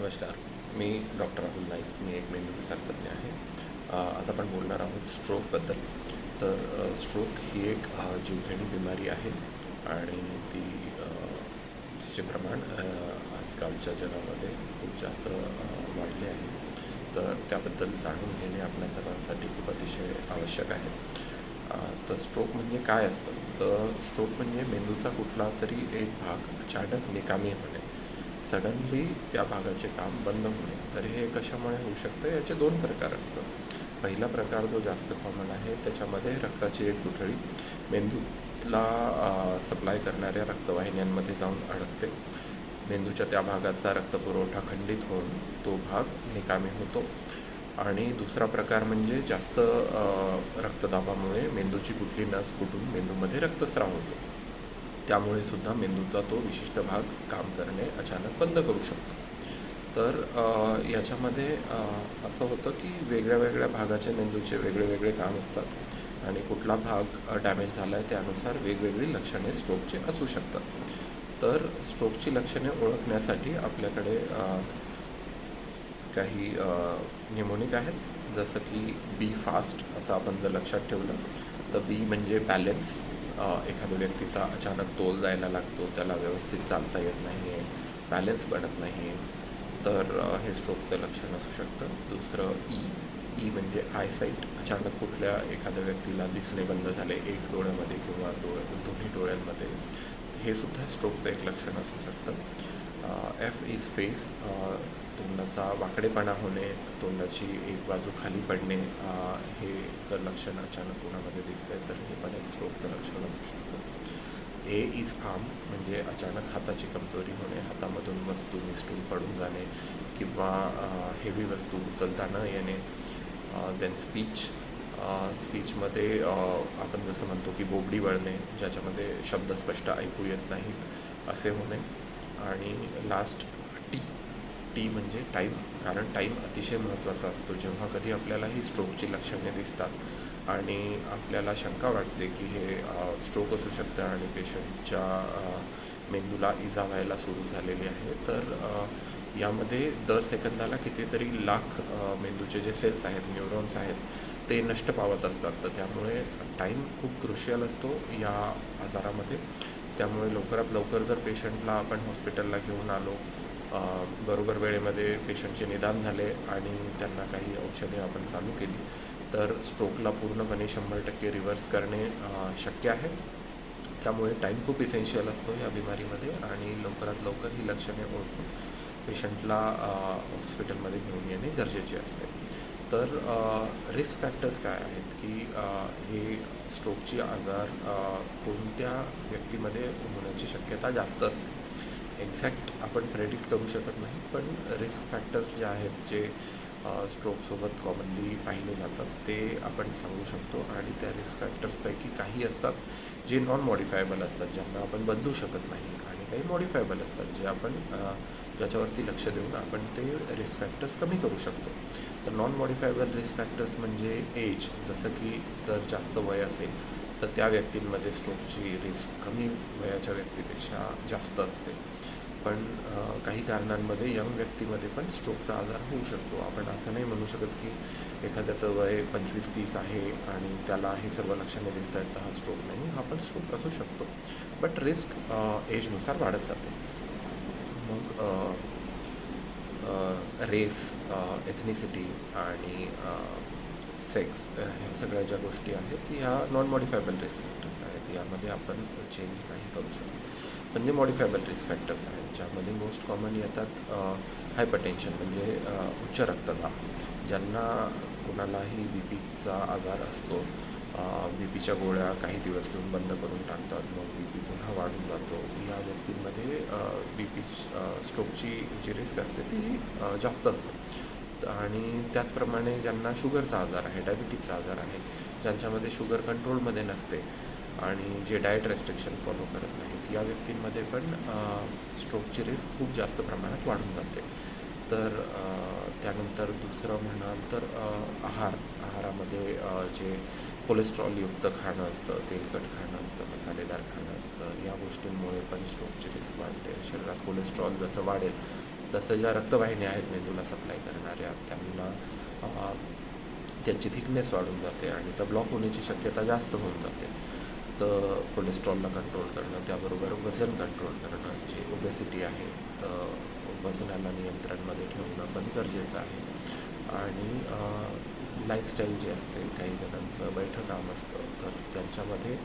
नमस्कार. मी डॉक्टर राहुल नाईक. मी एक मेंदूविकारतज्ञ आहे. आज आपण बोलणार आहोत स्ट्रोकबद्दल. तर स्ट्रोक ही एक जीवघेणी बिमारी आहे आणि तिचे प्रमाण आजकालच्या जगामध्ये खूप जास्त वाढले आहे. तर त्याबद्दल जाणून घेणे आपल्या सर्वांसाठी खूप अतिशय आवश्यक आहे. तर स्ट्रोक म्हणजे काय असतं? तर स्ट्रोक म्हणजे मेंदूचा कुठला तरी एक भाग अचानक निकामी होणे, सडनली त्या भागाचे काम बंद होणे. तर हे कशामुळे होऊ शकतं? याचे दोन प्रकार असतात. पहिला प्रकार जो जास्त कॉमन आहे, त्याच्यामध्ये रक्ताची एक गुठळी मेंदूला सप्लाय करणाऱ्या रक्तवाहिन्यांमध्ये जाऊन अडकते. मेंदूच्या त्या भागाचा रक्तपुरवठा खंडित होऊन तो भाग निकामी होतो. आणि दुसरा प्रकार म्हणजे जास्त रक्तदाबामुळे मेंदूची कुठली नस फुटून मेंदूमध्ये रक्तस्राव होतो. त्यामुळे सुद्धा मेंदूचा तो विशिष्ट भाग काम करणे अचानक बंद करू शकतो. तर याच्यामध्ये असं होतं की वेगळ्या वेगळ्या भागाचे मेंदूचे वेगळे वेगळे काम असतात आणि कुठला भाग डॅमेज झाला आहे त्यानुसार वेगवेगळी लक्षणे स्ट्रोकची असू शकतात. तर स्ट्रोकची लक्षणे ओळखण्यासाठी आपल्याकडे काही निमोनिक आहेत, जसं की बी फास्ट असं आपण जर लक्षात ठेवलं तर बी म्हणजे बॅलेन्स. एखाद्या व्यक्तीचा अचानक तोल जायला लागतो, त्याला व्यवस्थित चालता येत नाही आहे, बॅलेन्स बनत नाही आहे, तर हे स्ट्रोकचं लक्षण असू शकतं. दुसरं ई म्हणजे आयसाईट. अचानक कुठल्या एखाद्या व्यक्तीला दिसणे बंद झाले एक डोळ्यामध्ये किंवा दोन्ही डोळ्यांमध्ये, हे सुद्धा स्ट्रोकचं एक लक्षण असू शकतं. F is face. तोंडाचा वाकडेपणा होणे, तोंडाची एक बाजू खाली पडणे, हे जर लक्षण अचानक कोणामध्ये दिसतंय तर हे पण एक स्ट्रोकचं लक्षण असू शकतं. ए इज आर्म म्हणजे अचानक हाताची कमजोरी होणे, हातामधून वस्तू निसटून पडून जाणे किंवा हेवी वस्तू उचलता न येणे. देन स्पीचमध्ये आपण जसं म्हणतो की बोबडी वळणे, ज्याच्यामध्ये शब्द स्पष्ट ऐकू येत नाहीत असे होणे. आणि लास्ट टी म्हणजे टाईम. कारण टाईम अतिशय महत्त्वाचा असतो. जेव्हा कधी आपल्याला ही स्ट्रोकची लक्षणे दिसतात आणि आपल्याला शंका वाटते की हे स्ट्रोक असू शकतं आणि पेशंटच्या मेंदूला इजा व्हायला सुरू झालेली आहे, तर यामध्ये दर सेकंदाला कितीतरी लाख मेंदूचे जे सेल्स आहेत, न्यूरॉन्स आहेत, ते नष्ट पावत असतात. तर त्यामुळे टाईम खूप क्रुशियल असतो या आजारामध्ये. त्यामुळे लवकरात लवकर जर पेशंटला आपण हॉस्पिटलला घेऊन आलो, बरोबर वेळेमध्ये पेशंटचे निदान झाले आणि त्यांना काही औषधे आपण चालू केली, तर स्ट्रोकला पूर्णपणे 100% रिव्हर्स करणे शक्य आहे. त्यामुळे टाईम खूप इसेन्शियल असतो या बिमारीमध्ये आणि लवकरात लवकर ही लक्षणे ओळखून पेशंटला हॉस्पिटलमध्ये घेऊन येणे गरजेचे असते. तर रिस्क फॅक्टर्स काय आहेत की हे स्ट्रोकची आजार कोणत्या व्यक्तीमध्ये होण्याची शक्यता जास्त असते? एक्झॅक्ट आपण प्रेडिक्ट करू शकत नाही, पण रिस्क फॅक्टर्स जे आहेत, जे स्ट्रोकसोबत कॉमनली पाहिले जातात, ते आपण सांगू शकतो. आणि त्या रिस्क फॅक्टर्सपैकी काही असतात जे नॉन मॉडिफायबल असतात, ज्यांना आपण बदलू शकत नाही, आणि काही मॉडिफायबल असतात जे आपण ज्याच्यावरती लक्ष देऊन आपण ते रिस्क फॅक्टर्स कमी करू शकतो. तर नॉन मॉडिफायबल रिस्क फॅक्टर्स म्हणजे एज. जसं की जर जास्त वय असेल तर त्या व्यक्तींमध्ये स्ट्रोकची रिस्क कमी वयाच्या व्यक्तीपेक्षा जास्त असते. पण काही कारणांमध्ये यंग व्यक्तीमध्ये पण स्ट्रोकचा आजार होऊ शकतो. आपण असं नाही म्हणू शकत की एखाद्याचं वय 25-30 आहे आणि त्याला हे सर्व लक्षणे दिसत आहेत तर हा स्ट्रोक नाही. हा पण स्ट्रोक असू शकतो, बट रिस्क एजनुसार वाढत जाते. मग रेस, एथनिसिटी आणि सेक्स, ह्या सगळ्या ज्या गोष्टी आहेत ह्या नॉन मॉडिफायबल रिस्क फॅक्टर्स आहेत. यामध्ये आपण चेंज नाही करू शकत. म्हणजे मॉडिफायबल रिस्क फॅक्टर्स आहेत, ज्यामध्ये मोस्ट कॉमन येतात हायपरटेन्शन म्हणजे उच्च रक्तदाब. ज्यांना कोणालाही बी पीचा आजार असतो, बी पीच्या गोळ्या काही दिवस घेऊन बंद करून टाकतात, मग बी पी पुन्हा वाढून जातो. या व्यक्तींमध्ये बी पी स्ट्रोकची जी रिस्क असते ती जास्त असते. आणि त्याचप्रमाणे ज्यांना शुगरचा आजार आहे, डायबिटीजचा आजार आहे, ज्यांच्यामध्ये शुगर कंट्रोलमध्ये नसते आणि जे डाएट रेस्ट्रिक्शन फॉलो करत नाहीत, या व्यक्तींमध्ये पण स्ट्रोकची रिस्क खूप जास्त प्रमाणात वाढून जाते. तर त्यानंतर दुसरं म्हणाल तर आहारामध्ये जे कोलेस्ट्रॉलयुक्त खाणं असतं, तेलकट खाणं असतं, मसालेदार खाणं असतं, या गोष्टींमुळे पण स्ट्रोकची रिस्क वाढते. शरीरात कोलेस्ट्रॉल जसं वाढेल तसं ज्या रक्तवाहिन्या आहेत मेंदूला सप्लाय करणाऱ्या त्यांना त्यांची थिकनेस वाढून जाते आणि तर ब्लॉक होण्याची शक्यता जास्त होऊन जाते. तर कोलेस्ट्रॉलला कंट्रोल करणं, त्याबरोबर वजन कंट्रोल करणं, जे ओबेसिटी आहे तर वजनाला नियंत्रणमध्ये ठेवणं पण गरजेचं आहे. आणि लाईफस्टाईल जी असते, काही जणांचं बैठं काम असतं तर त्यांच्यामध्ये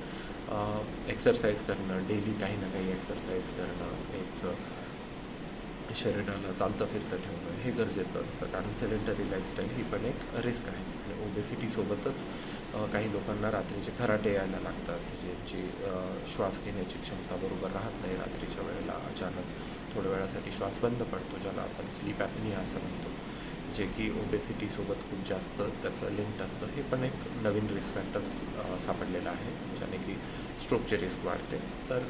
एक्सरसाइज करणं, डेली काही ना काही एक्सरसाइज करणं, एक शरीराला चालतं फिरतं ठेवणं हे गरजेचं असतं. कारण सेडेंटरी लाईफस्टाईल ही पण एक रिस्क आहे. आणि ओबेसिटीसोबतच काही लोकांना रात्रीचे खराटे यायला लागतात, ज्यांची श्वास घेण्याची क्षमता बरोबर राहत नाही. रात्रीच्या वेळेला अचानक थोड्या वेळासाठी श्वास बंद पडतो, ज्याला आपण स्लीप ॲपनिया असं म्हणतो, जे की ओबेसिटीसोबत खूप जास्त त्याचं लिंक्ड असतं. हे पण एक नवीन रिस्क फॅक्टर्स सापडलेलं आहे, ज्याने की स्ट्रोकचे रिस्क वाढते. तर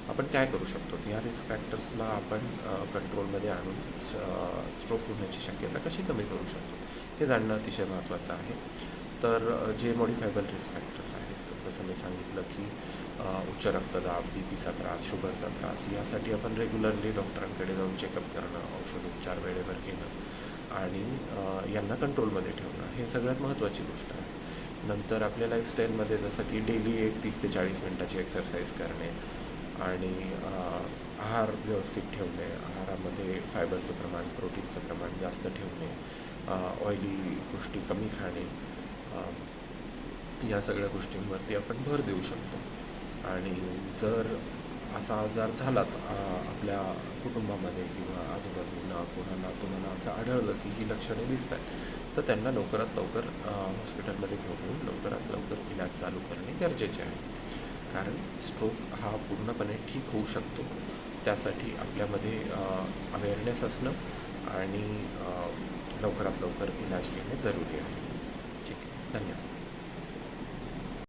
आपण काय करू शकतो, ह्या रिस्क फॅक्टर्सला आपण कंट्रोलमध्ये आणून स्ट्रोक होण्याची शक्यता कशी कमी करू शकतो हे जाणणं अतिशय महत्त्वाचं आहे. तर जे मॉडिफायबल रिस्क फॅक्टर्स आहेत, जसं मी सांगितलं की उच्च रक्तदाब, BPचा त्रास, शुगरचा त्रास, यासाठी आपण रेग्युलरली डॉक्टरांकडे जाऊन चेकअप करणं, औषधोपचार वेळेवर घेणं आणि यांना कंट्रोलमध्ये ठेवणं हे सगळ्यात महत्त्वाची गोष्ट आहे. नंतर आपल्या लाईफस्टाईलमध्ये जसं की डेली एक 30 ते 40 मिनटाची एक्सरसाइज करणे आणि आहार व्यवस्थित ठेवणे, आहारामध्ये फायबरचं प्रमाण, प्रोटीनचं प्रमाण जास्त ठेवणे, ऑइली गोष्टी कमी खाणे, या सगळ्या गोष्टींवरती आपण भर देऊ शकतो. आणि जर असा आजार झालाच आपल्या कुटुंबामध्ये किंवा आजूबाजूला कोणाला तुम्हाला असं आढळलं की ही लक्षणे दिसत आहेत, तर त्यांना लवकरात लवकर हॉस्पिटलमध्ये घेऊन येऊन लवकरात लवकर इलाज चालू करणे गरजेचे आहे. कारण स्ट्रोक हा पूर्णपणे ठीक होऊ शकतो. त्यासाठी आपल्यामध्ये अवेअरनेस असणं आणि लवकरात लवकर इलाज घेणे जरुरी आहे. ठीक आहे, धन्यवाद.